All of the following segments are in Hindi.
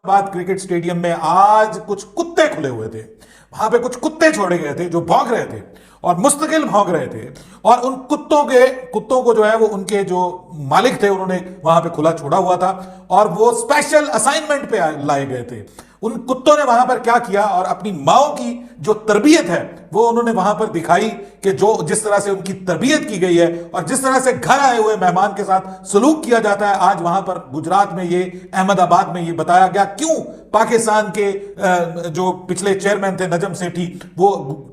बाद क्रिकेट स्टेडियम में आज कुछ कुत्ते खुले हुए थे। वहां पे कुछ कुत्ते छोड़े गए थे जो भौंक रहे थे और मुस्तकिल भौंक रहे थे, और उन कुत्तों को जो है वो उनके जो मालिक थे उन्होंने वहां पे खुला छोड़ा हुआ था और वो स्पेशल असाइनमेंट पे लाए गए थे। उन कुत्तों ने वहां पर क्या किया और अपनी माओ की जो तरबियत है वो उन्होंने वहां पर दिखाई कि जो जिस तरह से उनकी तरबियत की गई है और जिस तरह से घर आए हुए मेहमान के साथ सलूक किया जाता है। आज वहां पर गुजरात में ये अहमदाबाद में ये बताया गया क्यों पाकिस्तान के जो पिछले चेयरमैन थे नजम सेठी वो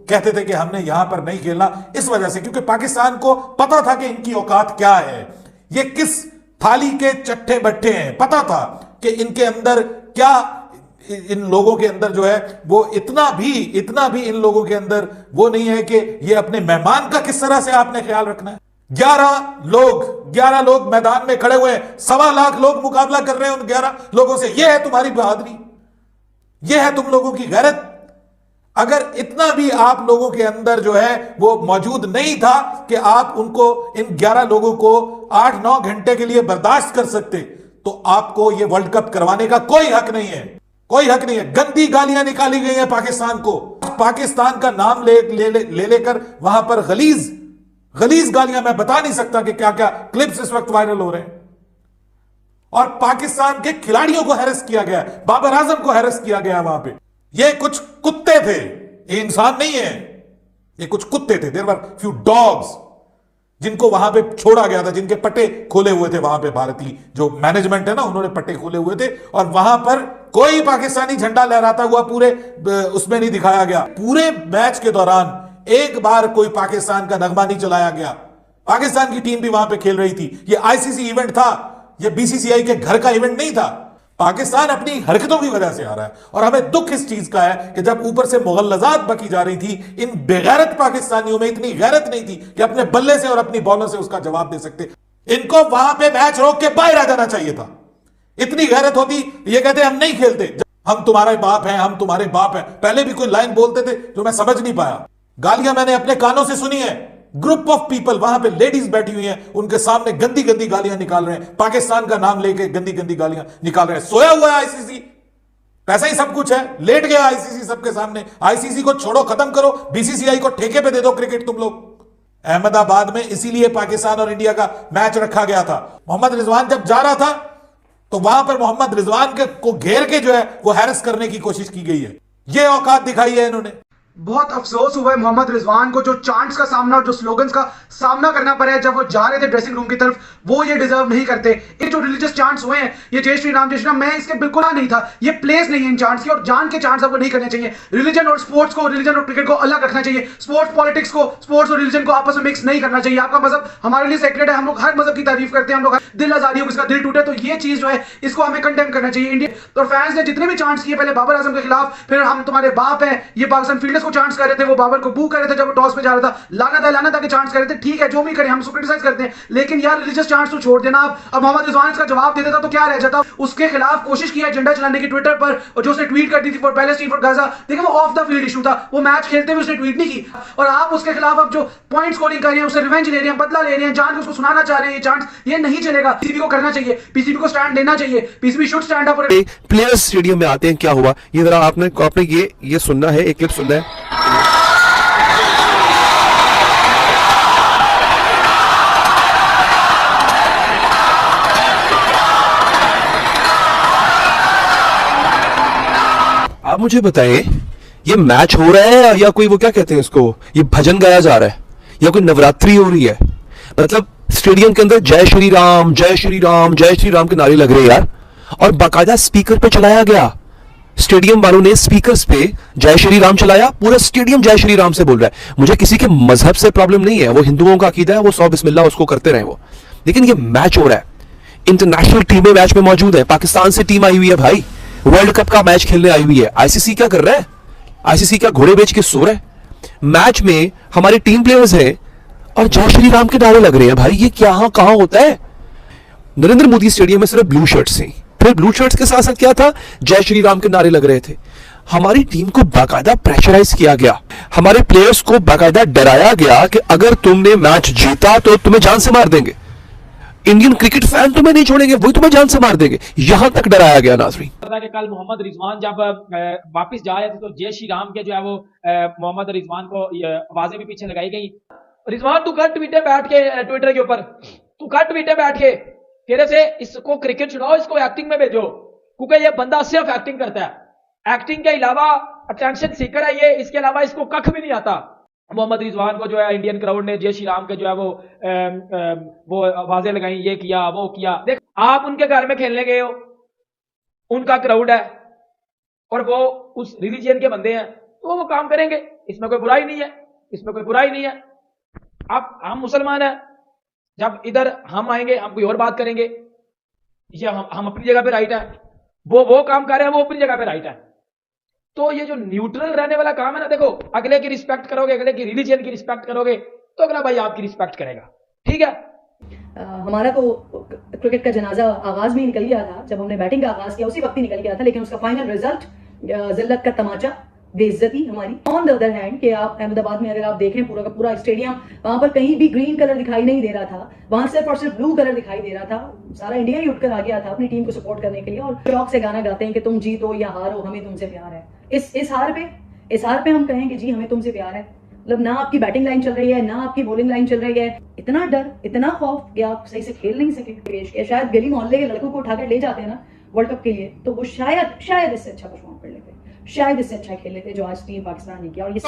कहते थे कि हमने यहां पर नहीं खेलना, इस वजह से क्योंकि पाकिस्तान को पता था कि इनकी औकात क्या है, ये किस थाली के चट्टे बट्टे हैं, पता था कि इनके अंदर क्या, इन लोगों के अंदर जो है वो इतना भी इन लोगों के अंदर वो नहीं है कि ये अपने मेहमान का किस तरह से आपने ख्याल रखना है। 11 लोग मैदान में खड़े हुए हैं, 1.25 लाख लोग मुकाबला कर रहे हैं उन 11 लोगों से। यह है तुम्हारी बहादुरी, यह है तुम लोगों की गैरत। अगर इतना भी आप लोगों के अंदर जो है वो मौजूद नहीं था कि आप उनको इन 11 लोगों को 8-9 घंटे के लिए बर्दाश्त कर सकते, तो आपको ये वर्ल्ड कप करवाने का कोई हक नहीं है, कोई हक नहीं है। गंदी गालियां निकाली गई हैं पाकिस्तान को, पाकिस्तान का नाम लेकर वहां पर गलीज गालियां, मैं बता नहीं सकता कि क्या क्या क्लिप्स इस वक्त वायरल हो रहे हैं। और पाकिस्तान के खिलाड़ियों को हैरेस किया गया, बाबर आजम को हैरेस किया गया वहां पे। ये कुछ कुत्ते थे, ये इंसान नहीं है, ये कुछ कुत्ते थे। देयर वर फ्यू डॉग्स जिनको वहां पे छोड़ा गया था, जिनके पट्टे खोले हुए थे। वहां पे भारतीय जो मैनेजमेंट है ना, उन्होंने पट्टे खोले हुए थे और वहां पर कोई पाकिस्तानी झंडा लहराता हुआ पूरे उसमें नहीं दिखाया गया। पूरे मैच के दौरान एक बार कोई पाकिस्तान का नगमा नहीं चलाया गया। पाकिस्तान की टीम भी वहां पे खेल रही थी। ये आईसीसी इवेंट था, ये बीसीसीआई के घर का इवेंट नहीं था। पाकिस्तान अपनी हरकतों की वजह से आ रहा है और हमें दुख इस चीज का है कि जब ऊपर से मुगल्लजात बकी जा रही थी, इन बेगैरत पाकिस्तानियों में इतनी गैरत नहीं थी कि अपने बल्ले से और अपनी बॉलर से उसका जवाब दे सकते। इनको वहां पे मैच रोक के बाहर आ जाना चाहिए था। इतनी गैरत होती, ये कहते हम नहीं खेलते, हम तुम्हारे बाप हैं, हम तुम्हारे बाप हैं। पहले भी कोई लाइन बोलते थे जो मैं समझ नहीं पाया। गालियां मैंने अपने कानों से सुनी है। ग्रुप ऑफ पीपल, वहां पे लेडीज बैठी हुई हैं, उनके सामने गंदी गंदी गालियां निकाल रहे हैं, पाकिस्तान का नाम लेके गंदी गंदी गालियां निकाल रहे हैं। सोया हुआ है आईसीसी, पैसा ही सब कुछ है, लेट गया आईसीसी सबके सामने। आईसीसी को छोड़ो, खत्म करो, बीसीसीआई को ठेके पे दे दो क्रिकेट तुम लोग। अहमदाबाद में इसीलिए पाकिस्तान और इंडिया का मैच रखा गया था। मोहम्मद रिजवान जब जा रहा था तो वहां पर मोहम्मद रिजवान को घेर के जो है वो हैरेस करने की कोशिश की गई है। ये औकात दिखाई है इन्होंने। बहुत अफसोस हुआ है मोहम्मद रिजवान को, जो चांट्स का सामना और जो स्लोगन्स का सामना करना पड़ा है जब वो जा रहे थे ड्रेसिंग रूम की तरफ। वो ये डिजर्व नहीं करते। ये जो रिलीजियस चांट्स हुए हैं, ये जय श्री राम मैं इसके बिल्कुल नहीं था, ये प्लेस नहीं है इन चांट्स की, और जान के चांट्स आपको नहीं करने चाहिए। रिलीजन और स्पोर्ट्स को, रिलीजन और क्रिकेट को अलग रखना चाहिए। स्पोर्ट्स पॉलिटिक्स को, स्पोर्ट्स और रिलीजन को आपस में मिक्स नहीं करना चाहिए। आपका मजहब हमारे लिए सेक्रेट है, हम लोग हर मजहब की तारीफ करते हैं, हम लोग दिल आजादी हो किसका दिल टूटे, तो ये चीज जो है इसको हमें कंडेम करना चाहिए। इंडिया तो फैंस ने जितने भी चांट्स किए, पहले बाबर आजम के खिलाफ, फिर हम तुम्हारे बाप हैं, ये पाकिस्तान फील्डर्स को चांट्स कर रहे थे, वो बाबर को बू कर रहे थे जब वो टॉस पे जा रहा था। लानत है कि चांट्स कर रहे थे, ठीक है जो भी करें हम उसको क्रिटिसाइज करते हैं, लेकिन यार रिलीजियस चांट्स तो छोड़ देना आप। अब मोहम्मद रिजवान इसका जवाब दे देता तो क्या रह जाता। उसके खिलाफ कोशिश की है एजेंडा चलाने की ट्विटर पर, और जो उसने ट्वीट कर दी थी फॉर पैलेस्टीन फॉर गाजा, देखिए वो ऑफ द फील्ड इशू था, वो मैच खेलते हुए उसने ट्वीट नहीं की। और आप उसके खिलाफ अब जो पॉइंट स्कोरिंग कर रहे हैं, उससे रिवेंज ले रहे हैं, बदला ले रहे हैं, जान के उसको सुनाना चाह रहे हैं, ये चांट्स ये नहीं चलेगा। पीसीबी को करना चाहिए, पीसीबी को स्टैंड लेना चाहिए, PCB should stand up. Players stadium में आते हैं, क्या हुआ ये जरा आपने ये सुनना है, एक क्लिप सुनना है। आप मुझे बताएं, ये मैच हो रहा है या कोई वो क्या कहते हैं इसको, ये भजन गाया जा रहा है या कोई नवरात्रि हो रही है? मतलब स्टेडियम के अंदर जय श्री राम जय श्री राम जय श्री राम के नारे लग रहे हैं यार, और बाकायदा स्पीकर पे चलाया गया। स्टेडियम वालों ने स्पीकर्स पे जय श्री राम चलाया, पूरा स्टेडियम जय श्री राम से बोल रहा है। मुझे किसी के मजहब से प्रॉब्लम नहीं है, वो हिंदुओं का अकीदा है, वो 100 बिस्मिल्लाह उसको करते रहे वो, लेकिन ये मैच हो रहा है, इंटरनेशनल टीमें मैच में मौजूद है, पाकिस्तान से टीम आई हुई है भाई, वर्ल्ड कप का मैच खेलने आई हुई है। आईसीसी क्या कर रहा है? आईसीसी क्या घोड़े बेच के सो रहा है? मैच में हमारे टीम प्लेयर्स हैं और जय श्री राम के नारे लग रहे हैं भाई, ये क्या कहां होता है? नरेंद्र मोदी स्टेडियम में सिर्फ ब्लू शर्ट्स थी, फिर ब्लू शर्ट्स के साथ साथ क्या था, जय श्री राम के नारे लग रहे थे। हमारी टीम को बाकायदा प्रेशराइज किया गया, हमारे प्लेयर्स को बाकायदा डराया गया कि अगर तुमने मैच जीता तो तुम्हें जान से मार देंगे। इंडियन क्रिकेट फैन तुम्हें नहीं छोड़ेंगे, वही तुम्हें जान से मार देंगे। यहां तक डराया गया नाजरीन। पता है कि कल मोहम्मद रिजवान जब वापस जा रहे थे तो जय श्री राम के जो है वो मोहम्मद रिजवान को आवाजें भी पीछे लगाई गई। रिजवान तू कर ट्विटर बैठ के, ट्विटर के ऊपर तू कर ट्विटर बैठ के, तेरे से इसको क्रिकेट छुड़ाओ, इसको एक्टिंग में भेजो, क्योंकि ये बंदा सिर्फ एक्टिंग करता है। एक्टिंग के अलावा अटेंशन सीकर है ये, इसके अलावा इसको कख भी नहीं आता। मोहम्मद रिजवान को जो है इंडियन क्राउड ने जय श्री राम के जो है वो आवाजें लगाई, ये किया वो किया। देख आप उनके घर में खेलने गए हो, उनका क्राउड है और वो उस रिलीजियन के बंदे हैं, तो वो काम करेंगे, इसमें कोई बुराई नहीं है, इसमें कोई बुराई नहीं है। अब हम मुसलमान हैं, जब इधर हम आएंगे हम कोई और बात करेंगे, ये हम अपनी जगह पे राइट है, वो काम कर रहे हैं वो अपनी जगह पे राइट है। तो ये जो न्यूट्रल रहने वाला काम है ना, देखो अगले की रिस्पेक्ट करोगे, अगले की रिलीजन की रिस्पेक्ट करोगे तो अगला भाई आपकी रिस्पेक्ट करेगा, ठीक है। हमारा तो क्रिकेट का जनाजा आगाज में ही निकल गया था, जब हमने बैटिंग का आगाज किया उसी वक्त ही निकल गया था, लेकिन उसका फाइनल रिजल्ट जिल्लत का तमाचा, बेइज्जती हमारी। ऑन द अदर हैंड कि आप अहमदाबाद में अगर आप देखें पूरा का पूरा स्टेडियम, वहां पर कहीं भी ग्रीन कलर दिखाई नहीं दे रहा था, वहां सिर्फ और सिर्फ ब्लू कलर दिखाई दे रहा था। सारा इंडिया ही उठकर आ गया था अपनी टीम को सपोर्ट करने के लिए और शौक से गाना गाते हैं कि तुम जीतो या हारो हमें तुमसे प्यार है। इस हार पे हम कहें कि जी हमें तुमसे प्यार है, मतलब ना आपकी बैटिंग लाइन चल रही है ना आपकी बॉलिंग लाइन चल रही है, इतना डर इतना खौफ कि आप सही से खेल नहीं सके। शायद गली मोहल्ले के लड़कों को उठाकर ले जाते हैं ना वर्ल्ड कप के लिए, तो वो शायद इससे अच्छा परफॉर्म कर लेते, शायद इससे अच्छा खेल लेते जो आज टीम पाकिस्तान ने किया। और ये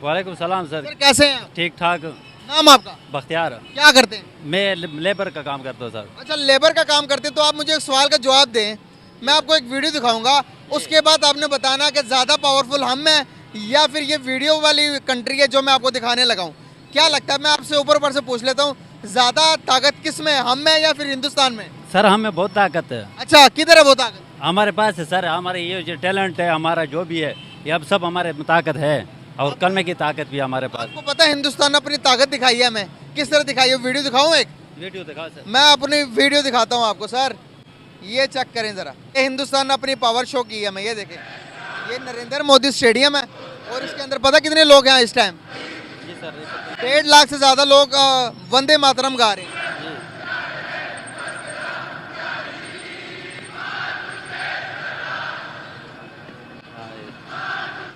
वालेकुम सलाम सर, कैसे हैं आप? ठीक ठाक। नाम आपका? बख्तियार। क्या करते हैं? मैं लेबर का काम करता हूँ सर। अच्छा, लेबर का काम करते हैं, तो आप मुझे एक सवाल का जवाब दें। मैं आपको एक वीडियो दिखाऊंगा, उसके बाद आपने बताना कि ज़्यादा पावरफुल हम हैं या फिर ये वीडियो वाली कंट्री है जो मैं आपको दिखाने लगा हूँ। क्या लगता है, मैं आपसे ऊपर से पूछ लेता हूँ, ज़्यादा ताकत किस में, हम में या फिर हिंदुस्तान में? सर हमें बहुत ताकत है। अच्छा, किधर है वो ताकत? हमारे पास है सर, हमारे ये जो टैलेंट है, हमारा जो भी है, ये अब सब हमारे में ताकत है और कलमे की ताकत भी हमारे पास। आपको पता है हिंदुस्तान ने अपनी ताकत दिखाई है हमें, किस तरह दिखाई है? वीडियो दिखाऊँ एक? वीडियो दिखाओ सर। मैं अपनी वीडियो दिखाता हूँ आपको सर, ये चेक करें ज़रा। ये हिंदुस्तान ने अपनी पावर शो की है, मैं ये देखें, ये नरेंद्र मोदी स्टेडियम है और इसके अंदर पता कितने लोग हैं इस टाइम? जी सर। 1.5 लाख से ज़्यादा लोग वंदे मातरम गा रहे हैं।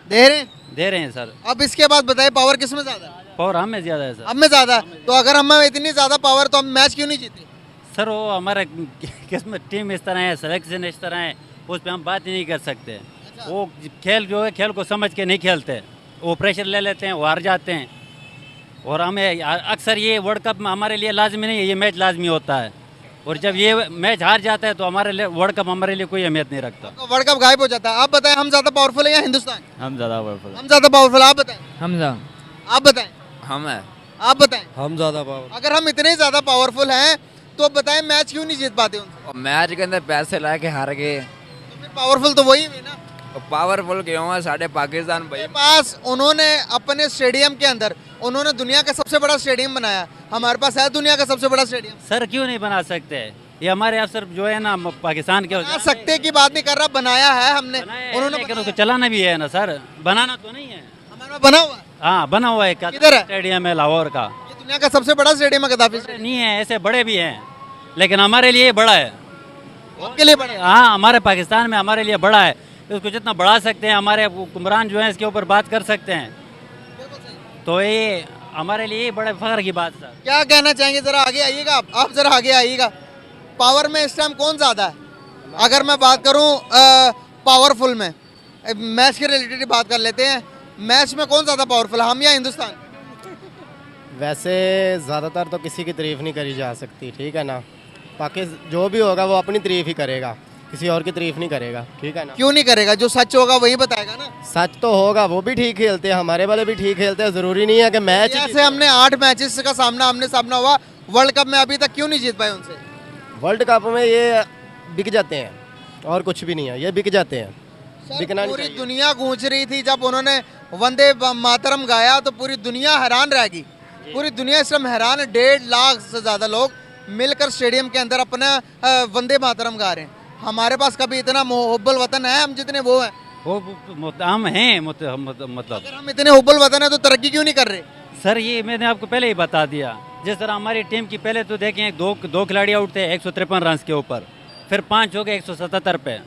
दे रहे हैं सर। अब इसके बाद बताइए पावर किस में ज़्यादा है? पावर हम में ज़्यादा है सर। हम में ज़्यादा है, तो अगर हम में इतनी ज़्यादा पावर तो हम मैच क्यों नहीं जीते? सर वो हमारा किस्मत टीम इस तरह है, सिलेक्शन इस तरह है, उस पर हम बात ही नहीं कर सकते। वो खेल जो है खेल को समझ के नहीं खेलते, वो प्रेशर ले लेते हैं, वो हार जाते हैं। और हमें अक्सर ये वर्ल्ड कप में हमारे लिए लाजमी नहीं है, ये मैच लाजमी होता है, और जब ये मैच हार जाता है तो हमारे लिए वर्ल्ड कप हमारे लिए कोई अहमियत नहीं रखता। तो वर्ल्ड कप गायब हो जाता है। आप बताएं, हम ज़्यादा पावरफुल है या हिंदुस्तान? हम ज़्यादा पावरफुल। हम ज़्यादा पावरफुल। आप बताएं। आप बताएं। हम है। आप बताएं। हम ज़्यादा पावरफुल। अगर हम इतने ज़्यादा पावरफुल हैं तो बताएं मैच क्यों नहीं जीत पाते उनसे? मैच के अंदर पैसे ला के हार गए, तो फिर पावरफुल तो वही हुए ना। पावरफुल क्यों है? साढ़े पाकिस्तान भाई पास उन्होंने अपने स्टेडियम के अंदर उन्होंने दुनिया का सबसे बड़ा स्टेडियम बनाया। हमारे पास है दुनिया का सबसे बड़ा स्टेडियम। सर क्यों नहीं बना सकते? ये हमारे अफसर जो है ना पाकिस्तान के बना सकते की बात नहीं कर रहा, बनाया है हमने। उन्होंने लेकिन उसको चलाना भी है ना सर, बनाना तो नहीं है। हमारे पास बना हुआ है। हाँ बना हुआ है। किधर है? स्टेडियम है लाहौर का। ये दुनिया का सबसे बड़ा स्टेडियम है गद्दाफी स्टेडियम। नहीं है, ऐसे बड़े भी हैं, लेकिन हमारे लिए बड़ा है। आपके लिए बड़ा है? हाँ हमारे पाकिस्तान में हमारे लिए बड़ा है, उसको जितना बढ़ा सकते हैं हमारे हुक्मरान जो हैं इसके ऊपर बात कर सकते हैं, तो ये हमारे लिए बड़े फख्र की बात सर। क्या कहना चाहेंगे? जरा आगे आइएगा आप जरा आगे आइएगा। पावर में इस टाइम कौन ज़्यादा है? अगर मैं बात करूं पावरफुल में, मैच के रिलेटेड बात कर लेते हैं, मैच में कौन ज़्यादा पावरफुल, हम या हिंदुस्तान? वैसे ज़्यादातर तो किसी की तारीफ़ नहीं करी जा सकती, ठीक है ना। पाकिस्तान जो भी होगा वो अपनी तारीफ़ ही करेगा, किसी और की तारीफ़ नहीं करेगा, ठीक है ना। क्यों नहीं करेगा? जो सच होगा वही बताएगा ना। सच तो होगा, वो भी ठीक खेलते हैं, हमारे वाले भी ठीक खेलते हैं, ज़रूरी नहीं है कि मैच जैसे हमने 8 मैचेस का सामना हुआ वर्ल्ड कप में, अभी तक क्यों नहीं जीत पाए उनसे? वर्ल्ड कप में ये बिक जाते हैं और कुछ भी नहीं है, ये बिक जाते हैं। बिकना नहीं पूरी चाहिए। दुनिया गूंज रही थी जब उन्होंने वंदे मातरम गाया, तो पूरी दुनिया हैरान रह गई। पूरी दुनिया इस समय हैरान है। 1.5 लाख से ज़्यादा लोग मिलकर स्टेडियम के अंदर अपना वंदे मातरम गा रहे हैं। हमारे पास कभी इतना हुब्बुल वतन है हम जितने वो हैं? हम हैं मतलब अगर हम इतने हुब्बुल वतन है तो तरक्की क्यों नहीं कर रहे? सर ये मैंने आपको पहले ही बता दिया, जिस तरह हमारी टीम की पहले तो देखें दो खिलाड़ी आउट थे 153 रन के ऊपर, फिर 5 हो गए 177 पे,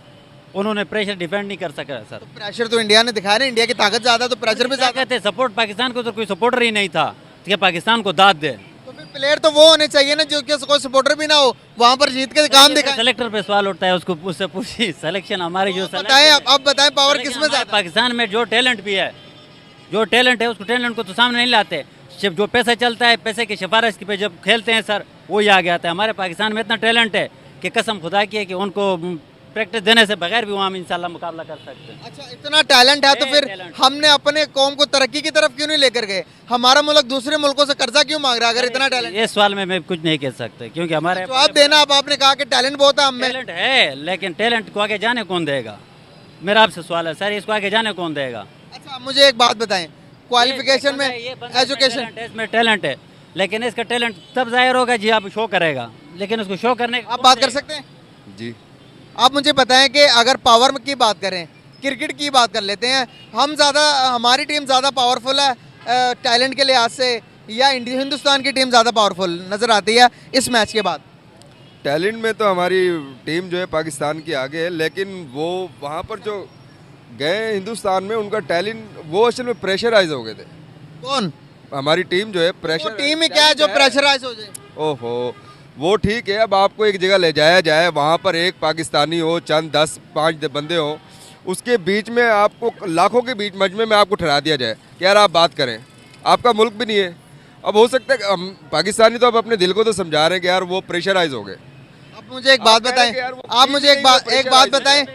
उन्होंने प्रेशर डिफेंड नहीं कर सका सर। प्रेशर तो इंडिया ने दिखाया ना, इंडिया की ताकत ज्यादा तो प्रेशर भी ज्यादा। कहते सपोर्ट पाकिस्तान को, तो कोई सपोर्टर ही नहीं था कि पाकिस्तान को दाद दे। तो फिर प्लेयर तो वो होने चाहिए ना जो कि कोई सपोर्टर भी ना हो, वहां पर जीत के काम दिखाए। सेलेक्टर पे सवाल उठता है, उसको उससे पूछी सिलेक्शन हमारी जो बताएं अब बताएं पावर किसमें ज्यादा? पाकिस्तान में जो टैलेंट भी है, जो टैलेंट है उसको टैलेंट को तो सामने नहीं लाते, सिर्फ जो पैसा चलता है पैसे की सिफारिश पे जब खेलते हैं सर वही आगे आता है। हमारे पाकिस्तान में इतना टैलेंट है कि कसम खुदा की है कि उनको प्रैक्टिस देने से बगैर भी वहाँ हम इंशाल्लाह मुकाबला कर सकते हैं। अच्छा, इतना टैलेंट है तो फिर हमने अपने कौम को तरक्की की तरफ क्यों नहीं लेकर गए? हमारा मुल्क दूसरे मुल्कों से कर्जा क्यों मांग रहा है अगर इतना टैलेंट? ये सवाल में मैं कुछ नहीं कह सकता क्योंकि हमारे जवाब देना। अब आपने कहा कि टैलेंट बहुत है, हमें टैलेंट है, लेकिन टैलेंट को आगे जाने कौन देगा? मेरा आपसे सवाल है सर, इसको आगे जाने कौन देगा? अच्छा, मुझे एक बात बताएं, क्वालिफिकेशन में एजुकेशन इसमें टैलेंट है, लेकिन इसका टैलेंट तब जाहिर होगा जी आप शो करेगा, लेकिन उसको शो करने आप बात कर सकते हैं जी। आप मुझे बताएं कि अगर पावर की बात करें, क्रिकेट की बात कर लेते हैं, हमारी टीम ज़्यादा पावरफुल है टैलेंट के लिहाज से, या हिंदुस्तान की टीम ज़्यादा पावरफुल नज़र आती है इस मैच के बाद? टैलेंट में तो हमारी टीम जो है पाकिस्तान की आगे है, लेकिन वो वहाँ पर जो गए हिंदुस्तान में उनका टैलेंट वो असल में प्रेशराइज हो गए थे। कौन? हमारी टीम जो है प्रेशर। टीम ही क्या है जो प्रेशराइज हो जाए? ओहो, वो ठीक है। अब आपको एक जगह ले जाया जाए, वहाँ पर एक पाकिस्तानी हो, चंद 10-5 बंदे हो, उसके बीच में आपको लाखों के बीच मजमे में आपको ठहरा दिया जाए कि यार आप बात करें, आपका मुल्क भी नहीं है। अब हो सकता है हम पाकिस्तानी तो अब अपने दिल को तो समझा रहे हैं कि यार वो प्रेशराइज हो गए। अब मुझे एक बात बताएं, आप मुझे एक बात बताएं,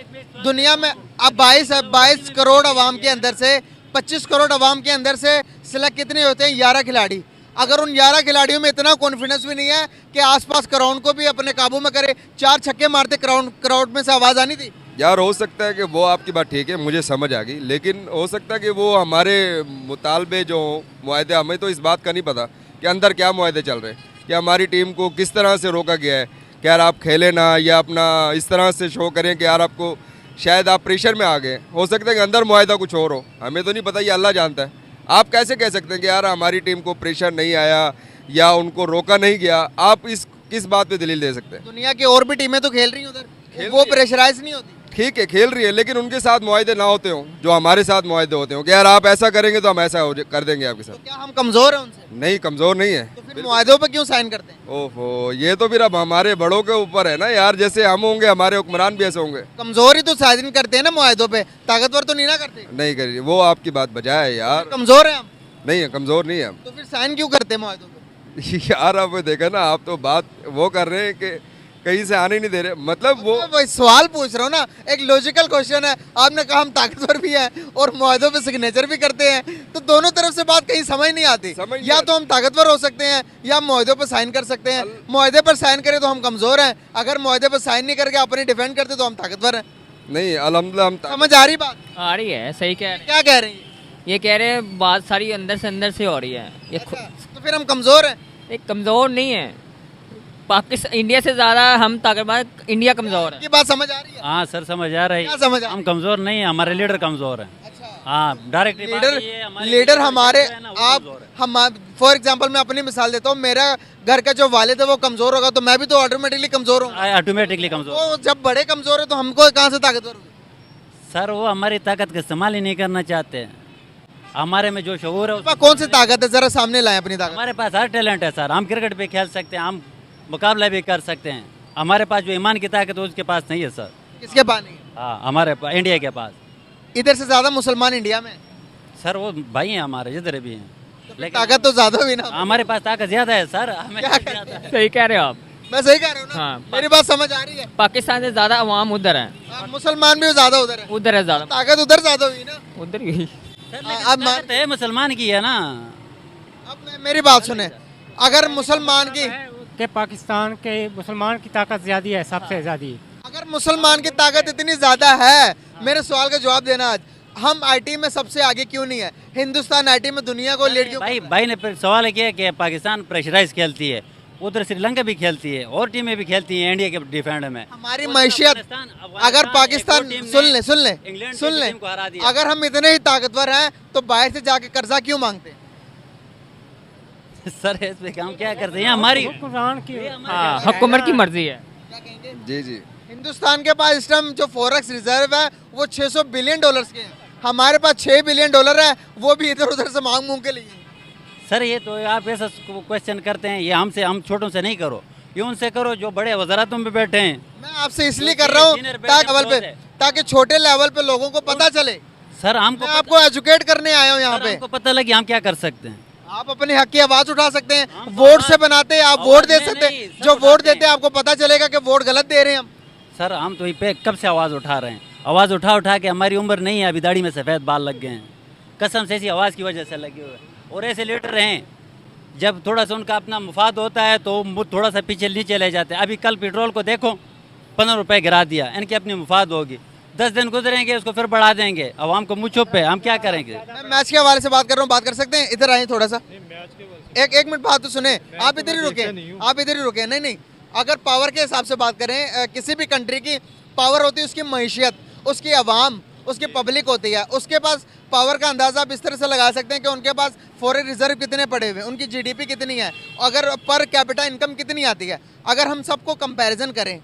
दुनिया में अब 22 करोड़ अवाम के अंदर से 25 करोड़ अवाम के अंदर से सिलेक्ट कितने होते हैं? 11 खिलाड़ी। अगर उन 11 खिलाड़ियों में इतना कॉन्फिडेंस भी नहीं है कि आसपास क्राउड को भी अपने काबू में करे, 4 छक्के मारते क्राउड में से आवाज़ आनी थी। यार हो सकता है कि वो आपकी बात ठीक है, मुझे समझ आ गई, लेकिन हो सकता है कि वो हमारे मुतालबे जो मुआहदे, हमें तो इस बात का नहीं पता कि अंदर क्या मुआहदे चल रहे हैं, कि हमारी टीम को किस तरह से रोका गया है कि यार आप खेले ना, या अपना इस तरह से शो करें कि यार आपको शायद आप प्रेशर में आ गए। हो सकता है कि अंदर मुआहदा कुछ और हो, हमें तो नहीं पता, ये अल्लाह जानता है। आप कैसे कह सकते हैं कि यार हमारी टीम को प्रेशर नहीं आया या उनको रोका नहीं गया? आप किस बात पे दलील दे सकते हैं? दुनिया की और भी टीमें तो खेल रही हैं उधर, वो प्रेशराइज नहीं होती। ठीक है, खेल रही है, लेकिन उनके साथ मुआहदे ना होते हों जो हमारे साथ मुआहदे होते हों कि यार आप ऐसा करेंगे तो हम ऐसा कर देंगे आपके साथ। तो क्या हम कमज़ोर हैं उनसे? नहीं, कमज़ोर नहीं है। तो फिर मुआहदों पे क्यों साइन करते हैं? ओहो, ये तो फिर अब हमारे बड़ों के ऊपर है ना यार, जैसे हम होंगे हमारे हुक्मरान भी ऐसे होंगे। कमज़ोर ही तो साइन करते हैं ना मुआहदों पे, ताकतवर तो नहीं ना करते। नहीं करिए, वो आपकी बात बजाय है यार। कमज़ोर है हम? नहीं है, कमज़ोर नहीं है हम। तो फिर साइन क्यों करते हैं मुआहदों पे? यार आप देखा ना, आप तो बात वो कर रहे हैं कि कहीं से आने नहीं दे रहे, मतलब वो सवाल पूछ रहा हूँ ना, एक लॉजिकल क्वेश्चन है। आपने कहा हम ताकतवर भी हैं और मुआहदों पे सिग्नेचर भी करते हैं, तो दोनों तरफ से बात कहीं समझ नहीं आती। या तो हम ताकतवर हो सकते हैं या मुआहदों पर साइन कर सकते हैं। मुआहदे पर साइन करें तो हम कमज़ोर हैं, अगर मुआहदे पर साइन नहीं करके अपनी डिफेंड करते तो हम ताकतवर हैं। नहीं, अल्हम्दुलिल्लाह हम समझ आ रही बात? आ रही है, सही कह रहे हैं। क्या कह रही है? ये कह रहे हैं बात सारी अंदर से हो रही है ये। तो फिर हम कमज़ोर हैं? एक कमज़ोर नहीं है, पाकिस्तान इंडिया से ज़्यादा हम ताकतवर, इंडिया कमज़ोर है। ये बात समझ आ रही है? हाँ सर, समझ आ रही क्या समझ आ है। हम कमज़ोर नहीं है, हमारे लीडर कमज़ोर है। हाँ, डायरेक्ट लीडर हमारे, हम फॉर एग्जांपल मैं अपनी मिसाल देता हूँ, मेरा घर का जो वालिद है वो कमज़ोर होगा तो मैं भी तो ऑटोमेटिकली कमज़ोर हूँ। ऑटोमेटिकली कमज़ोर। वो जब बड़े कमज़ोर है तो हमको कहाँ से ताकतवर होगी? सर वो हमारी ताकत का इस्तेमाल ही नहीं करना चाहते। हमारे में जो शऊर है, कौन सी ताकत है, जरा सामने लाएं अपनी ताकत। हमारे पास हर टैलेंट है सर, हम क्रिकेट पे खेल सकते हैं, हम मुकाबला भी कर सकते हैं। हमारे पास जो ईमान की ताकत है उसके पास नहीं है सर। किसके पास नहीं? हाँ, हमारे पास, इंडिया के पास। इधर से ज्यादा मुसलमान इंडिया में सर, वो भाई हैं हमारे, जिधर भी हैं, लेकिन ताकत तो ज्यादा भी ना। हमारे पास ताकत ज्यादा है सर, हमें सही कह रहे हो आप। मैं सही कह रहा हूँ ना? हाँ, मेरी बात समझ आ रही है? पाकिस्तान से ज़्यादा अवाम उधर है, मुसलमान भी ज्यादा उधर है। उधर है ज़्यादा ताकत, उधर ज्यादा हुई ना, उधर ही। अब है मुसलमान की है ना। अब मेरी बात सुने, अगर मुसलमान की पाकिस्तान के मुसलमान की ताकत ज्यादा है, सबसे ज्यादा। अगर मुसलमान की ताकत इतनी ज्यादा है, मेरे सवाल का जवाब देना, आज हम आईटी में सबसे आगे क्यों नहीं है? हिंदुस्तान आईटी में दुनिया को लीड क्यों? भाई ने सवाल किया कि पाकिस्तान प्रेशराइज खेलती है, उधर श्रीलंका भी खेलती है और टीमें भी खेलती हैं इंडिया के डिफेंड में। हमारी मैशियत, अगर पाकिस्तान, सुन ले, अगर हम इतने ही ताकतवर हैं तो बाहर से जाके कर्जा क्यों मांगते हैं? सर इसमें हम क्या करते हैं, हमारी कुरान की हाँ, हुकूमत की मर्जी है। जी जी। हिंदुस्तान के पास इस टाइम जो फॉरेक्स रिजर्व है वो 600 बिलियन डॉलर्स के हैं, हमारे पास 6 बिलियन डॉलर है, वो भी इधर उधर से मांग मूंग के लिए। सर ये तो आप ऐसा क्वेश्चन करते हैं, ये हमसे, हम छोटों से नहीं करो, ये उनसे करो जो बड़े वज़रातों में बैठे हैं। मैं आपसे इसलिए कर रहा हूँ ताकि छोटे लेवल पे लोगों को पता चले। सर हमको मैं आपको एजुकेट करने आया हूँ यहाँ पे। हमको पता लगे हम क्या कर सकते हैं। आप अपने हक की आवाज उठा सकते हैं, वोट से बनाते हैं, आप वोट दे सकते हैं, जो वोट देते हैं आपको पता चलेगा कि वोट गलत दे रहे हैं हम। सर हम तो पे कब से आवाज़ उठा रहे हैं, आवाज़ उठा उठा के हमारी उम्र नहीं है, अभी दाढ़ी में सफ़ेद बाल लग गए हैं, कसम से ऐसी आवाज़ की वजह से लगे हुए। और ऐसे लीडर हैं जब थोड़ा सा उनका अपना मुफाद होता है तो वो थोड़ा सा पीछे नीचे ले जाते हैं। अभी कल पेट्रोल को देखो 15 रुपये गिरा दिया, इनकी अपनी मुफाद होगी, 10 दिन गुजरेंगे उसको फिर बढ़ा देंगे, अवाम को मुँह चुप है, हम क्या करेंगे। मैं मैच के हवाले से बात कर रहा हूँ, बात कर सकते हैं? इधर आए थोड़ा सा, एक मिनट बात तो सुने। आप इधर ही रुके, आप इधर ही रुके। नहीं, अगर पावर के हिसाब से बात करें, किसी भी कंट्री की पावर होती है उसकी मईशियत, उसकी आवाम, उसकी पब्लिक होती है, उसके पास पावर का अंदाज़ा आप इस तरह से लगा सकते हैं कि उनके पास फॉरेन रिजर्व कितने पड़े हुए हैं, उनकी जीडीपी कितनी है, अगर पर कैपिटा इनकम कितनी आती है। अगर हम सबको कंपैरिजन करें,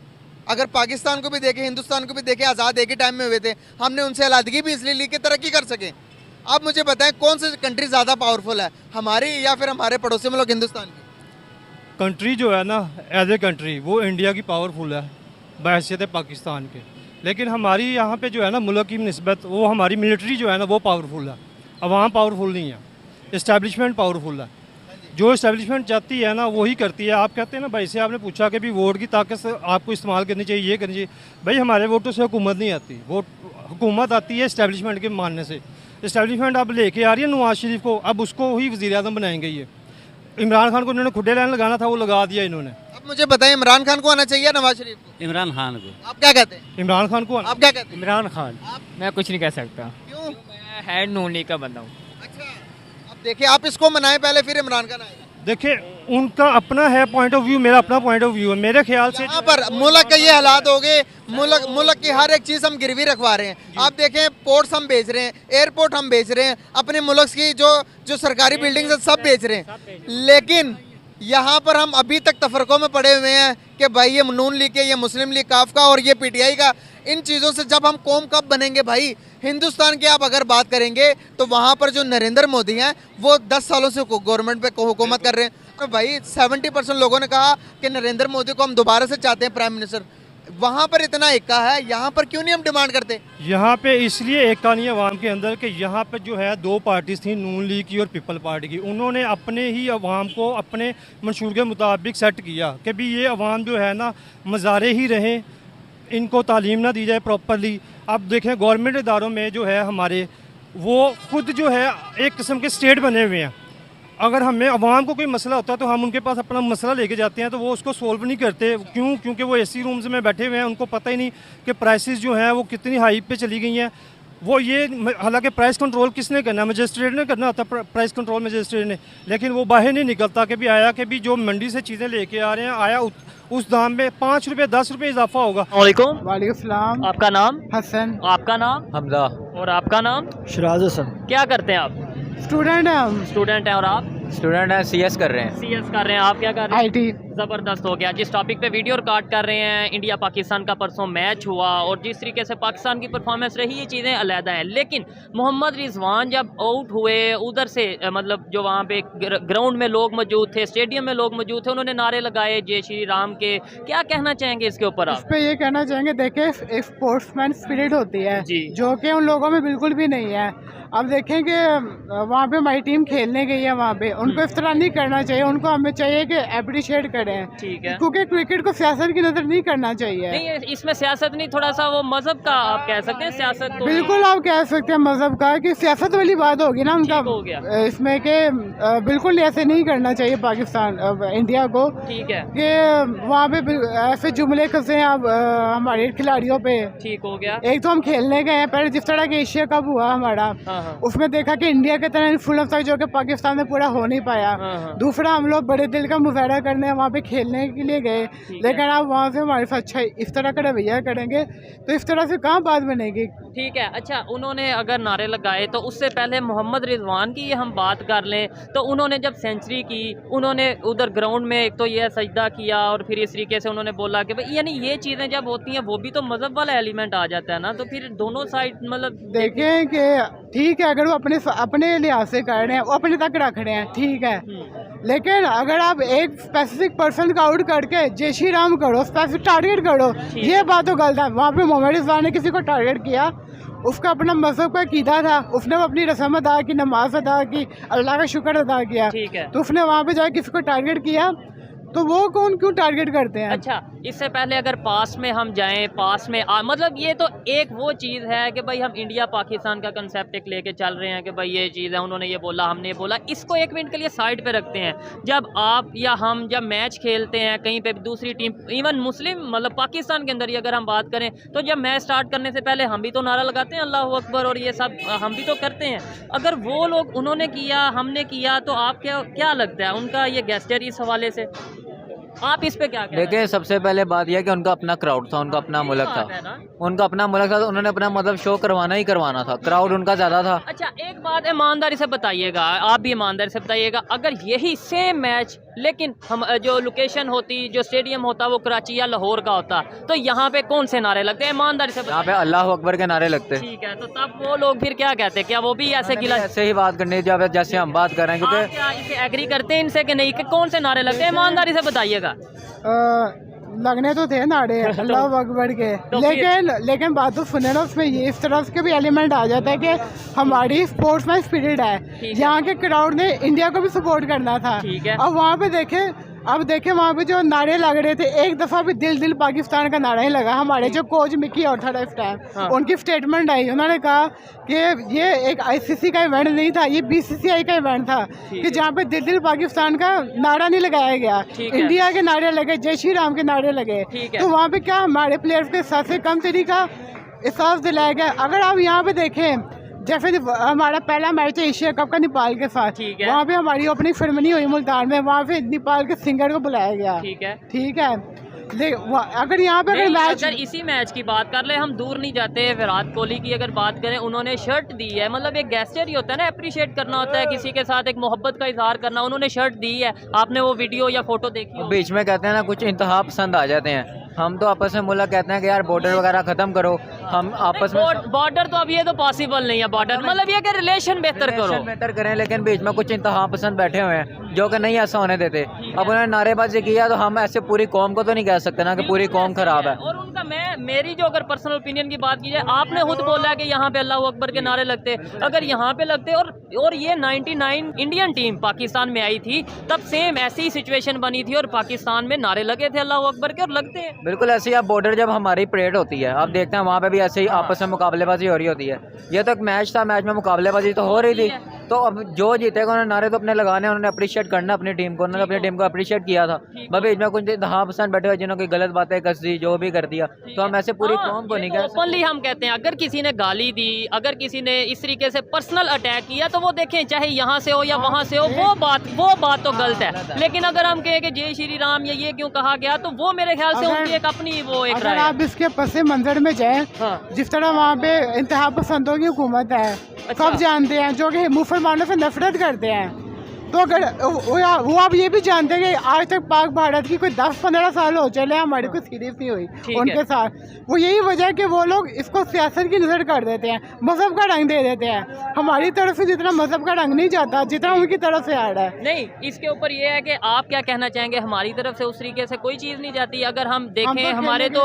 अगर पाकिस्तान को भी देखें, हिंदुस्तान को भी देखें, आज़ाद एक ही टाइम में हुए थे, हमने उनसे अलहदगी भी इसलिए ली कि तरक्की कर सकें। आप मुझे बताएं कौन सी कंट्री ज़्यादा पावरफुल है, हमारी या फिर हमारे पड़ोसी मुल्क हिंदुस्तान की? कंट्री जो है ना, एज ए कंट्री वो इंडिया की पावरफुल है बहैसियत पाकिस्तान के, लेकिन हमारी यहाँ पे जो है ना मुल्क की निस्बत वो हमारी मिलिट्री जो है ना वो पावरफुल है, अवाम पावरफुल नहीं है, इस्टेब्लिशमेंट पावरफुल है। जो इस्टेब्लिशमेंट चाहती है ना वही करती है। आप कहते हैं ना भाई से, आपने पूछा कि भी वोट की ताकत से आपको इस्तेमाल करनी चाहिए, ये करनी चाहिए। भाई हमारे वोटों से हुकूमत नहीं आती, हुकूमत आती है इस्टेब्लिशमेंट के मानने से। इस्टेब्लिशमेंट अब लेके आ रही है नवाज शरीफ को, अब उसको ही वज़ीर आज़म बनाएंगे। ये इमरान खान को इन्होंने खुदे लाइन लगाना था, वो लगा दिया इन्होंने। अब मुझे बताएं इमरान खान को आना चाहिए नवाज शरीफ को? इमरान खान को। आप क्या कहते हैं? इमरान खान को। आप क्या कहते हैं? इमरान खान। मैं कुछ नहीं कह सकता, क्यों? मैं हेड नून लीग का बंदा हूँ। अच्छा, अब देखिए आप इसको मनाएं पहले, फिर इमरान खान आएगा। देखिए उनका अपना है पॉइंट ऑफ व्यू, मेरा अपना पॉइंट ऑफ व्यू है। मेरे ख्याल से यहाँ पर मुल्क के ये हालात हो गए, मुल्क की हर एक चीज़ हम गिरवी रखवा रहे हैं। आप देखें पोर्ट्स हम बेच रहे हैं, एयरपोर्ट हम बेच रहे हैं, अपने मुल्क की जो सरकारी बिल्डिंग्स है सब बेच रहे हैं, लेकिन यहाँ पर हम अभी तक तफरकों में पड़े हुए हैं कि भाई ये नून लीग के, ये मुस्लिम लीग काफ का और ये पीटीआई का। इन चीज़ों से जब हम कौम कब बनेंगे भाई? हिंदुस्तान की आप अगर बात करेंगे तो वहाँ पर जो नरेंद्र मोदी हैं वो 10 सालों से गवर्नमेंट पे हुकूमत कर रहे हैं। तो भाई 70% लोगों ने कहा कि नरेंद्र मोदी को हम दोबारा से चाहते हैं प्राइम मिनिस्टर। वहाँ पर इतना एक्का है, यहाँ पर क्यों नहीं हम डिमांड करते? यहाँ पे इसलिए एक्का नहीं है अवाम के अंदर कि यहाँ पे जो है 2 पार्टीज थी, नून लीग की और पीपल पार्टी की। उन्होंने अपने ही अवाम को अपने मंशूर के मुताबिक सेट किया कि भी ये अवाम जो है ना मज़ारे ही रहें, इनको तालीम ना दी जाए प्रॉपरली। अब देखें गवर्नमेंट इदारों में जो है हमारे, वो खुद जो है एक किस्म के स्टेट बने हुए हैं। अगर हमें अवाम को कोई मसला होता है तो हम उनके पास अपना मसला लेके जाते हैं तो वो उसको सोल्व नहीं करते। क्यों? क्योंकि वो एसी रूम्स में बैठे हुए हैं, उनको पता ही नहीं कि प्राइसेस जो हैं वो कितनी हाई पे चली गई हैं। वो ये हालांकि प्राइस कंट्रोल किसने करना है? मजिस्ट्रेट ने करना होता है प्राइस कंट्रोल, मजिस्ट्रेट ने, लेकिन वो बाहर नहीं निकलता कि भी आया कि भी जो मंडी से चीज़ें लेके आ रहे हैं, आया उस दाम में 5 रुपये 10 रुपये इजाफा होगा। वालेकुम सलाम। आपका नाम? हसन। आपका नाम? हमजा। और आपका नाम? शराज हसन। क्या करते हैं आप? स्टूडेंट है हम। स्टूडेंट हैं। और आप? स्टूडेंट है, सीएस कर रहे हैं। सीएस कर रहे हैं। आप क्या कर रहे हैं? आईटी। ज़बरदस्त हो गया। जिस टॉपिक पे वीडियो रिकॉर्ड कर रहे हैं, इंडिया पाकिस्तान का परसों मैच हुआ और जिस तरीके से पाकिस्तान की परफॉर्मेंस रही, ये चीज़ें अलहदा हैं। लेकिन मोहम्मद रिजवान जब आउट हुए उधर से, मतलब जो वहाँ पे ग्राउंड में लोग मौजूद थे, स्टेडियम में लोग मौजूद थे, उन्होंने नारे लगाए जय श्री राम के। क्या कहना चाहेंगे इसके ऊपर आप? इस पे ये कहना चाहेंगे, देखिए एक स्पोर्ट्समैन स्पिरिट होती है जो कि उन लोगों में बिल्कुल भी नहीं है। अब देखें कि वहाँ पे हमारी टीम खेलने गई है, वहाँ पे उनको इस तरह नहीं करना चाहिए। उनको हमें चाहिए कि अप्रिशिएट करें, ठीक है, क्योंकि क्रिकेट को सियासत की नजर नहीं करना चाहिए। नहीं, इसमें सियासत नहीं, थोड़ा सा वो मजहब का आप कह सकते हैं। सियासत तो बिल्कुल आप कह सकते हैं मजहब का, कि सियासत वाली बात होगी ना उनका हो गया इसमें कि बिल्कुल ऐसे नहीं करना चाहिए पाकिस्तान इंडिया को, ठीक है, कि वहाँ पे ऐसे जुमले कसे आप हमारे खिलाड़ियों पे। ठीक हो गया। एक तो हम खेलने गए हैं पहले, जिस तरह के एशिया कप हुआ हमारा, उसमें देखा कि इंडिया के तरह इन्फ्लुएंस था जो कि पाकिस्तान में पूरा हो नहीं पाया। दूसरा हम लोग बड़े दिल का मुजाहरा करने वहाँ पे खेलने के लिए गए, लेकिन आप वहाँ से हमारे साथ अच्छा इस तरह का रवैया करेंगे तो इस तरह से कहाँ बात बनेगी? ठीक है। अच्छा, उन्होंने अगर नारे लगाए तो उससे पहले मोहम्मद रिजवान की हम बात कर लें तो उन्होंने जब सेंचुरी की, उन्होंने उधर ग्राउंड में एक तो ये सजदा किया और फिर इस तरीके से उन्होंने बोला कि भाई, यानी ये चीज़ें जब होती हैं वो भी तो मजहब वाला एलिमेंट आ जाता है ना, तो फिर दोनों साइड मतलब देखें कि ठीक है, अगर वो अपने लिहाज से कर रहे हैं, वो अपने तक रख रहे हैं, ठीक है, लेकिन अगर आप एक स्पेसिफिक पर्सन का आउट करके जय श्री राम करो, स्पेसिफिक टारगेट करो, ये बात तो गलत है। वहाँ पे मोहम्मद रिजवान ने किसी को टारगेट किया, उसका अपना मजहब का अकीदा था, उसने अपनी रस्म अदा की, नमाज अदा की, अल्लाह का शुक्र अदा किया, ठीक है। तो उसने वहाँ पे जाके किसी को टारगेट किया, तो वो कौन क्यों टारगेट करते हैं? अच्छा, इससे पहले अगर पास में हम जाएं, पास में मतलब ये तो एक वो चीज़ है कि भाई हम इंडिया पाकिस्तान का कंसेप्ट एक लेके चल रहे हैं कि भाई ये चीज़ है, उन्होंने ये बोला, हमने ये बोला, इसको एक मिनट के लिए साइड पे रखते हैं। जब आप या हम जब मैच खेलते हैं कहीं पे दूसरी टीम, इवन मुस्लिम मतलब पाकिस्तान के अंदर ही अगर हम बात करें तो जब मैच स्टार्ट करने से पहले हम भी तो नारा लगाते हैं अल्लाह अकबर, और ये सब हम भी तो करते हैं। अगर वो लोग उन्होंने किया, हमने किया, तो आप क्या लगता है उनका ये गेस्चर इस हवाले से आप इस पे क्या कहते हैं? देखिए, सबसे पहले बात यह कि उनका अपना क्राउड था, उनका अपना मुल्क था, उनका अपना मुल्क था, तो उन्होंने अपना मतलब शो करवाना ही करवाना था, क्राउड उनका ज़्यादा था। अच्छा, एक बात ईमानदारी से बताइएगा, आप भी ईमानदारी से बताइएगा, अगर यही सेम मैच लेकिन हम जो लोकेशन होती, जो स्टेडियम होता वो कराची या लाहौर का होता, तो यहाँ पे कौन से नारे लगते हैं? ईमानदारी से यहाँ पे अल्लाह अकबर के नारे लगते। ठीक है, तो तब वो लोग फिर क्या कहते हैं? क्या वो भी ऐसे गिला ऐसे ही बात करनी जब जैसे हम बात कर रहे हैं, क्योंकि क्या इसे एग्री करते हैं इनसे कि नहीं, कि कौन से नारे लगते हैं? ईमानदारी से बताइएगा। लगने तो थे नारे अल्लाह अकबर के, लेकिन बात तो सुने ना, उसमें ये इस तरह के भी एलिमेंट आ जाता है कि हमारी स्पोर्ट्समैन स्पिरिट है, यहाँ के क्राउड ने इंडिया को भी सपोर्ट करना था। अब वहाँ पे देखे वहाँ पे जो नारे लग रहे थे, एक दफ़ा भी दिल दिल पाकिस्तान का नारा ही लगा। हमारे जो कोच मिकी ऑर्थोडॉक्स टाइम, उनकी स्टेटमेंट आई, उन्होंने कहा कि ये एक ICC का इवेंट नहीं था, ये BCCI का इवेंट था, कि जहाँ पे दिल दिल पाकिस्तान का नारा नहीं लगाया गया, इंडिया के नारे लगे, जय श्री राम के नारे लगे। तो वहाँ पे क्या हमारे प्लेयर्स के साथ से कम तरीका एहसास दिलाया गया। अगर आप यहाँ पे देखें, जैसे हमारा पहला मैच है एशिया कप का नेपाल के साथ, वहाँ पे हमारी ओपनिंग सेरेमनी हुई मुल्तान में, वहाँ पे नेपाल के सिंगर को बुलाया गया। ठीक है, अगर यहाँ पे अगर इसी मैच की बात कर ले, हम दूर नहीं जाते, विराट कोहली की अगर बात करें, उन्होंने शर्ट दी है, मतलब एक गेस्चर ही होता है ना, अप्रिशिएट करना होता है, किसी के साथ एक मोहब्बत का इजहार करना, उन्होंने शर्ट दी है, आपने वो वीडियो या फोटो देखी? बीच में कहते हैं ना कुछ इंतहा पसंद आ जाते हैं, हम तो आपस में मुल्क कहते हैं कि यार बॉर्डर वगैरह खत्म करो, हम आपस में बॉर्डर तो अब ये तो पॉसिबल नहीं है, बॉर्डर मतलब ये कि रिलेशन बेहतर करें, लेकिन बीच में कुछ इंतहा पसंद बैठे हुए हैं जो कि नहीं ऐसा होने देते। अब उन्होंने नारेबाजी किया तो हम ऐसे पूरी कौम को तो नहीं कह सकते ना कि पूरी कौम खराब है। और उनका मेरी जो अगर पर्सनल ओपिनियन की बात की जाए, आपने खुद बोला कि यहाँ पे अल्लाह अकबर के नारे लगते, अगर यहाँ पे लगते और ये 99 इंडियन टीम पाकिस्तान में आई थी, तब सेम ऐसी ही सिचुएशन बनी थी और पाकिस्तान में नारे लगे थे अल्लाह अकबर के, और लगते हैं बिल्कुल ऐसे ही। आप बॉर्डर जब हमारी परेड होती है, आप देखते हैं वहाँ पे भी ऐसे ही आपस में मुकाबलेबाजी हो रही होती है। ये तो एक मैच था, मैच में मुकाबलेबाजी तो हो रही थी, तो अब जो जीतेगा उन्होंने नारे तो अपने लगाने, उन्होंने अप्रिशिएट करना अपनी टीम को, उन्होंने अपनी टीम को अप्रिशिएट किया था। बीच में कुछ 10% बैठे हुए जिन्होंने गलत बातें कस दी, जो भी कर दिया, तो हम ऐसे पूरी कौम को नहीं कह सकते। ओपनली हम कहते हैं, अगर किसी ने गाली दी, अगर किसी ने इस तरीके से पर्सनल अटैक किया, तो वो देखें चाहे यहाँ से हो या वहाँ से हो, वो बात तो गलत है। लेकिन अगर हम कहें कि जय श्री राम या ये क्यों कहा गया, तो वो मेरे ख्याल से उनकी एक अपनी वो एक राय है। आप इसके पस मंजर में जाएं, जिस तरह वहाँ पे इंतहा पसंदों की हुकूमत है, सब जानते हैं, जो कि मुसलमानों से नफरत करते हैं, तो अगर वो आप ये भी जानते हैं कि आज तक पाक भारत की कोई 10-15 साल हो चले, हमारी कोई सीरीज नहीं हुई उनके साथ। वो यही वजह है कि वो लोग इसको सियासत की नज़र कर देते हैं, मजहब का रंग दे देते हैं। हमारी तरफ से जितना मजहब का रंग नहीं जाता, जितना उनकी तरफ से आ रहा है। नहीं, इसके ऊपर ये है कि आप क्या कहना चाहेंगे? हमारी तरफ से उस तरीके से कोई चीज़ नहीं जाती। अगर हम देखें,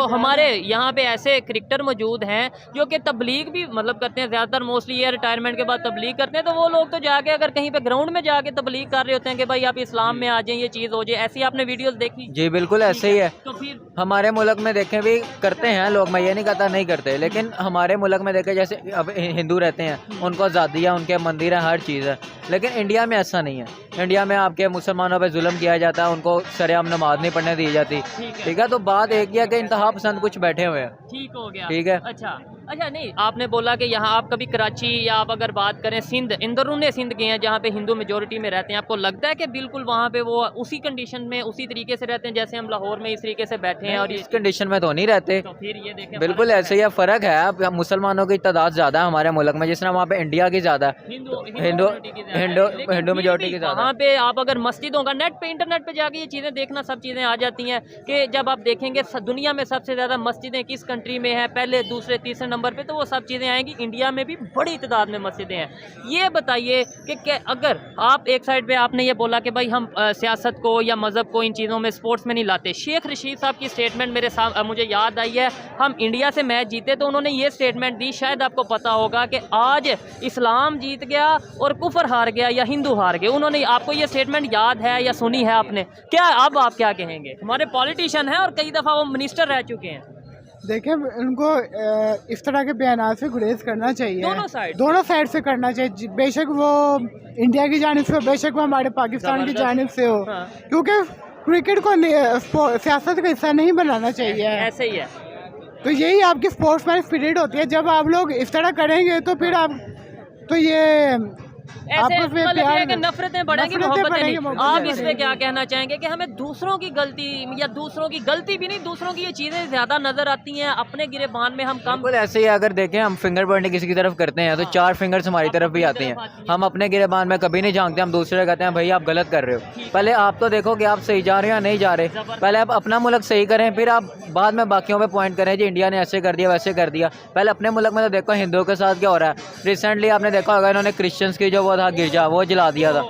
हमारे यहाँ पे ऐसे क्रिकेटर मौजूद हैं जो कि तबलीग भी मतलब करते हैं, ज़्यादातर मोस्टली ये रिटायरमेंट के बाद तबलीग करते हैं, तो वो लोग तो जाके अगर कहीं पे ग्राउंड में जाके तबलीग कर रहे होते हैं कि भाई आप इस्लाम में आ जाएं, ये चीज़ हो जाए, ऐसी आपने वीडियोस देखी? जी बिल्कुल ऐसे ही है। तो फिर हमारे मुल्क में देखें भी करते हैं लोग, मैं ये नहीं कहता नहीं करते, लेकिन हमारे मुल्क में देखें जैसे अब हिंदू रहते हैं, उनको आज़ादी है, उनके मंदिर है, हर चीज़ है, लेकिन इंडिया में ऐसा नहीं है। इंडिया में आपके मुसलमानों पर जुल्म किया जाता है, उनको सरेआम नमाज नहीं पढ़ने दी जाती। ठीक है, तो बात एक ही है कि इंतहा पसंद कुछ बैठे हुए हैं। ठीक हो गया, ठीक है। अच्छा अच्छा नहीं, आपने बोला कि यहाँ आप कभी कराची या आप अगर बात करें सिंध, अंदरून सिंध गए हैं जहाँ पे हिंदू मेजोरिटी में रहते हैं, आपको लगता है कि बिल्कुल वहाँ पे वो उसी कंडीशन में उसी तरीके से रहते हैं जैसे हम लाहौर में इस तरीके से बैठे हैं? और इस कंडीशन में तो नहीं रहते। तो फिर ये देखें बिल्कुल ऐसे ही फ़र्क है। अब मुसलमानों की तादाद ज़्यादा है हमारे मुल्क में, जिस तरह वहाँ पे इंडिया की ज़्यादा है, हिंदू मेजोरिटी की ज़्यादा। वहाँ पे आप अगर मस्जिदों का नेट पे इंटरनेट पे जाके ये चीज़ें देखना, सब चीज़ें आ जाती हैं कि जब आप देखेंगे दुनिया में सबसे ज़्यादा मस्जिदें किस कंट्री में है, पहले दूसरे तीसरे नंबर पे, तो वो सब चीज़ें आएंगी। इंडिया में भी बड़ी तादाद में मस्जिदें हैं। ये बताइए कि अगर आप एक साइड पे आपने ये बोला कि भाई हम सियासत को या मज़हब को इन चीज़ों में स्पोर्ट्स में नहीं लाते। शेख रशीद साहब की स्टेटमेंट मेरे साथ मुझे याद आई है, हम इंडिया से मैच जीते तो उन्होंने ये स्टेटमेंट दी, शायद आपको पता होगा कि आज इस्लाम जीत गया और कुफर हार गया या हिंदू हार गए। उन्होंने, आपको ये स्टेटमेंट याद है या सुनी है आपने? क्या अब आप क्या कहेंगे? हमारे पॉलिटिशियन हैं और कई दफ़ा वो मिनिस्टर रह चुके हैं। देखिए, उनको इस तरह के बयान से गुरेज करना चाहिए, दोनों साइड से करना चाहिए। बेशक वो इंडिया की जानिब से हो, बेशक वो हमारे पाकिस्तान की जानिब से हो, क्योंकि क्रिकेट को सियासत का हिस्सा नहीं बनाना चाहिए। ऐसे ही है। तो यही आपकी स्पोर्ट्समैन स्पिरिट होती है। जब आप लोग इस तरह करेंगे तो फिर आप तो ये ऐसे मतलब ये है कि नफरतें बढ़ेंगी, मोहब्बतें नहीं। आप इसमें क्या कहना चाहेंगे कि हमें दूसरों की गलती या दूसरों की गलती भी नहीं, दूसरों की ये चीज़ें ज़्यादा नज़र आती हैं, अपने गिरेबान में हम कम? बिल्कुल ऐसे ही। अगर देखें हम फिंगर पॉइंटिंग किसी की तरफ करते हैं तो 4 फिंगर्स हमारी तरफ भी आती हैं। हम अपने गिरेबान में कभी नहीं झांकते, हम दूसरे कहते हैं भाई आप गलत कर रहे हो। पहले आप तो देखो कि आप सही जा रहे हो या नहीं जा रहे। पहले आप अपना मुल्क सही करें, फिर आप बाद में बाकियों पे पॉइंट करें जी इंडिया ने ऐसे कर दिया वैसे कर दिया। पहले अपने मुल्क में तो देखो हिंदुओं के साथ क्या हो रहा है। रिसेंटली आपने देखा होगा इन्होंने क्रिश्चियंस की जो वो था गिरजा, वो जला दिया था।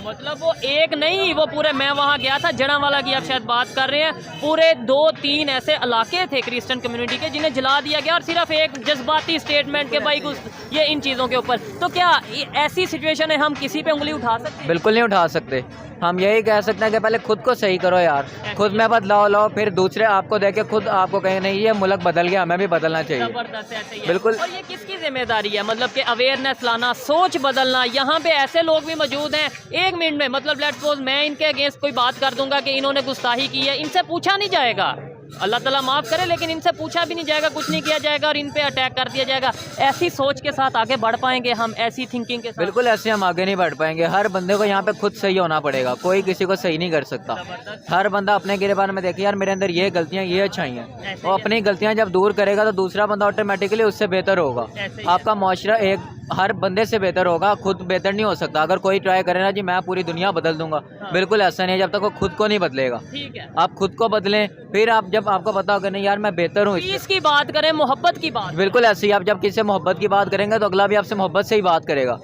मतलब वो एक नहीं, वो पूरे, मैं वहाँ गया था जड़ांवाला की आप शायद बात कर रहे हैं, पूरे 2-3 ऐसे इलाके थे क्रिश्चियन कम्युनिटी के जिन्हें जला दिया गया, और सिर्फ एक जज्बाती स्टेटमेंट के भाई कुछ ये इन चीज़ों के ऊपर। तो क्या ऐसी सिचुएशन है हम किसी पे उंगली उठा सकते हैं? बिल्कुल नहीं उठा सकते। हम यही कह सकते हैं कि पहले खुद को सही करो यार, खुद में बदलाव लाओ, फिर दूसरे आपको देखे खुद आपको कहें नहीं ये मुल्क बदल गया, हमें भी बदलना चाहिए। जबरदस्त, ऐसे ही है। बिल्कुल। और ये किसकी जिम्मेदारी है, मतलब कि अवेयरनेस लाना, सोच बदलना? यहाँ पे ऐसे लोग भी मौजूद हैं 1 मिनट में, मतलब लेट्स सपोज मैं इनके अगेंस्ट कोई बात कर दूंगा कि इन्होंने गुस्ताखी की है, इनसे पूछा नहीं जाएगा, अल्लाह ताला माफ़ करे, लेकिन इनसे पूछा भी नहीं जाएगा, कुछ नहीं किया जाएगा और इन पे अटैक कर दिया जाएगा। ऐसी सोच के साथ आगे बढ़ पाएंगे हम, ऐसी थिंकिंग के साथ? बिल्कुल ऐसे हम आगे नहीं बढ़ पाएंगे। हर बंदे को यहाँ पे खुद सही होना पड़ेगा, कोई किसी को सही नहीं कर सकता। हर बंदा अपने गिरेबान में देखे यार मेरे अंदर ये गलतियाँ ये अच्छाई हैं, और अपनी गलतियाँ जब दूर करेगा तो दूसरा बंदा ऑटोमेटिकली उससे बेहतर होगा। आपका माशरा एक हर बंदे से बेहतर होगा, खुद बेहतर नहीं हो सकता। अगर कोई ट्राई करे ना जी मैं पूरी दुनिया बदल दूंगा, बिल्कुल ऐसा नहीं है जब तक वो खुद को नहीं बदलेगा। आप खुद को बदलें, फिर आप जब आपको पता होगा नहीं यार मैं बेहतर हूँ। इसकी बात करें, मोहब्बत की बात, बिल्कुल ऐसे ही। आप जब किसी से मोहब्बत की बात करेंगे तो अगला भी आपसे मोहब्बत से ही बात करेगा।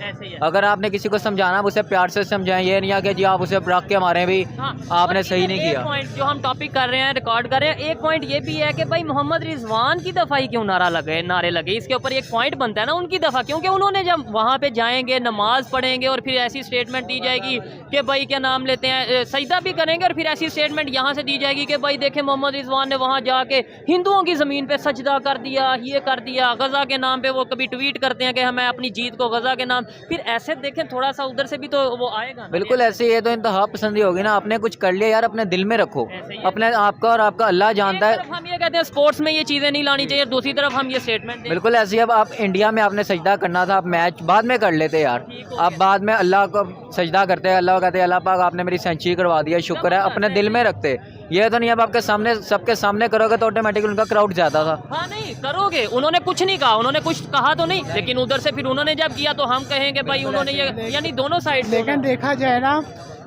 अगर आपने किसी को समझाना उसे प्यार से समझाएं, ये नहीं कि जी आप उसे रख के मारे भी आपने सही नहीं किया। पॉइंट जो हम टॉपिक कर रहे हैं, रिकॉर्ड कर रहे हैं, एक पॉइंट ये भी है कि भाई मोहम्मद रिजवान की दफाई क्यों नारे लगे, इसके ऊपर एक पॉइंट बनता है ना उनकी दफा, क्योंकि उन्होंने जब वहाँ पे जाएंगे नमाज पढ़ेंगे और फिर ऐसी स्टेटमेंट दी जाएगी कि भाई क्या नाम लेते हैं सजदा भी करेंगे, और फिर ऐसी स्टेटमेंट यहाँ से दी जाएगी कि भाई देखें मोहम्मद रिजवान ने वहाँ जाके हिंदुओं की ज़मीन पे सजदा कर दिया, ये कर दिया, गज़ा के नाम पे वो कभी ट्वीट करते हैं कि हमें अपनी जीत को गज़ा के नाम, फिर ऐसे देखें थोड़ा सा उधर से भी तो वो आएगा। बिल्कुल ऐसे, ये तो इंतहा पसंदी होगी ना। आपने कुछ कर लिया यार अपने दिल में रखो, अपने आपका और आपका अल्लाह जानता है। हम ये कहते हैं स्पोर्ट्स में ये चीज़ें नहीं लानी चाहिए, दूसरी तरफ हम ये स्टेटमेंट बिल्कुल ऐसे। अब आप इंडिया में आपने सजदा करना था, आप मैच बाद में कर लेते यार, आप बाद में अल्लाह को सजदा करते हैं, अल्लाह कहते हैं अल्लाह पाक आपने मेरी सेंचुरी करवा दिया, शुक्र है, अपने दिल में रखते। ये तो नहीं अब आपके सामने सबके सामने करोगे तो ऑटोमेटिकली उनका क्राउड ज्यादा था। हाँ नहीं करोगे, उन्होंने कुछ नहीं कहा, उन्होंने कुछ कहा तो नहीं, लेकिन उधर से फिर उन्होंने जब किया तो हम कहेंगे भाई उन्होंने ये, यानी दोनों साइड। लेकिन देखा जाए ना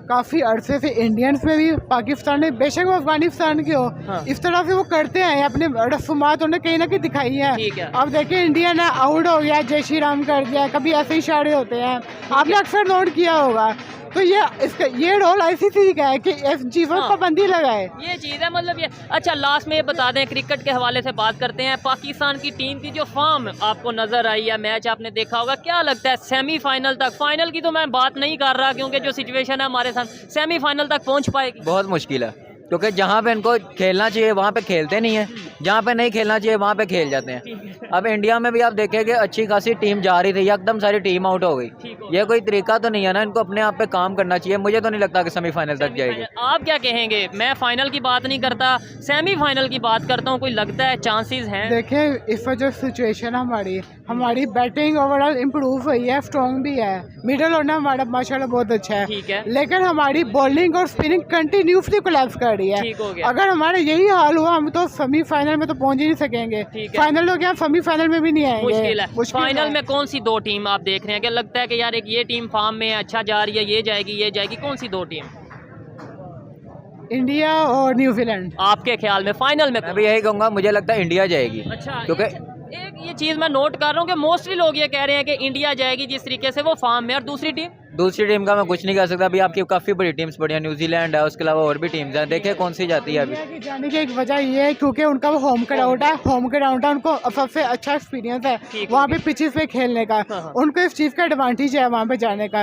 काफ़ी अरसे से इंडियंस में भी पाकिस्तान ने, बेशक वो अफगानिस्तान के हो, इस तरह से वो करते हैं, अपने रस्मात उन्हें कहीं ना कहीं दिखाई है। अब देखिए इंडिया ने आउट हो गया, जय श्री राम कर दिया, कभी ऐसे इशारे होते हैं, आपने अक्सर नोट किया होगा। तो ये रोल ICC का है कि इस चीज़ों पर पाबंदी लगाए, ये चीज़ है, मतलब ये। अच्छा लास्ट में ये बता दें, क्रिकेट के हवाले से बात करते हैं, पाकिस्तान की टीम की जो फॉर्म आपको नज़र आई है, मैच आपने देखा होगा, क्या लगता है सेमीफाइनल तक, फाइनल की तो मैं बात नहीं कर रहा क्योंकि जो सिचुएशन है हमारे साथ, सेमीफाइनल तक पहुँच पाएगी? बहुत मुश्किल है, क्योंकि जहाँ पे इनको खेलना चाहिए वहाँ पे खेलते नहीं है, जहाँ पे नहीं खेलना चाहिए वहाँ पे खेल जाते हैं। अब इंडिया में भी आप देखेंगे अच्छी खासी टीम जा रही थी, एकदम सारी टीम आउट हो गई। ये कोई तरीका तो नहीं है ना, इनको अपने आप पे काम करना चाहिए। मुझे तो नहीं लगता कि सेमीफाइनल तक जाएगी। आप क्या कहेंगे? मैं फाइनल की बात नहीं करता, सेमीफाइनल की बात करता हूँ। कोई लगता है चांसेस हैं? देखिए इस वजह सिचुएशन हमारी बैटिंग ओवरऑल इम्प्रूव हुई है, स्ट्रॉन्ग भी है, मिडल ऑर्डर हमारा माशाल्लाह बहुत अच्छा है, ठीक है। लेकिन हमारी बॉलिंग और स्पिनिंग कंटिन्यूसली कोलैप्स कर रही है। ठीक हो गया। अगर हमारा यही हाल हुआ हम तो सेमीफाइनल में तो पहुंच ही नहीं सकेंगे, फाइनल हो गया, सेमीफाइनल में भी नहीं आएंगे। मुश्किल है। फाइनल में कौन सी दो टीम आप देख रहे हैं? क्या लगता है कि यार एक ये टीम फॉर्म में अच्छा जा रही है, ये जाएगी, कौन सी दो टीम? इंडिया और न्यूजीलैंड। आपके ख्याल में फाइनल में? मैं भी यही कहूँगा, मुझे लगता है इंडिया जाएगी। अच्छा, क्योंकि एक ये चीज़ मैं नोट कर रहा हूँ कि मोस्टली लोग ये कह रहे हैं कि इंडिया जाएगी जिस तरीके से वो फॉर्म में, और दूसरी टीम का मैं कुछ नहीं कह सकता। अभी आपकी काफ़ी बड़ी टीम्स पड़ी हैं, न्यूजीलैंड है, उसके अलावा और भी टीम्स हैं, देखिए कौन सी जाती है। अभी जाने की एक वजह ये है क्योंकि उनका वो होम ग्राउंड है, उनको सबसे अच्छा एक्सपीरियंस है वहाँ पे पिचेस पे खेलने का, उनको इस चीज़ का एडवांटेज है वहाँ पे जाने का।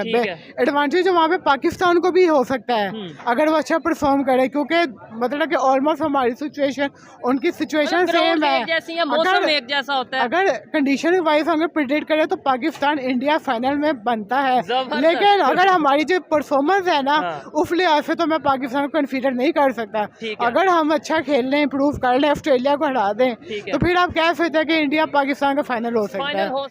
एडवांटेज वहाँ पे पाकिस्तान को भी हो सकता है अगर वो अच्छा परफॉर्म करे, क्योंकि मतलब कि ऑलमोस्ट हमारी सिचुएशन उनकी सिचुएशन सेम है, मौसम एक जैसा होता है। अगर कंडीशन वाइज अगर प्रिडिक्ट करें तो पाकिस्तान इंडिया फाइनल में बनता है, लेकिन अगर हमारी जो परफॉर्मेंस है ना उस लिहाज से तो मैं पाकिस्तान को कंसीडर नहीं कर सकता। अगर हम अच्छा खेल लें, इंप्रूव कर लें, ऑस्ट्रेलिया को हरा दें, तो फिर आप कह सकते हैं कि इंडिया पाकिस्तान का फाइनल हो सकता है।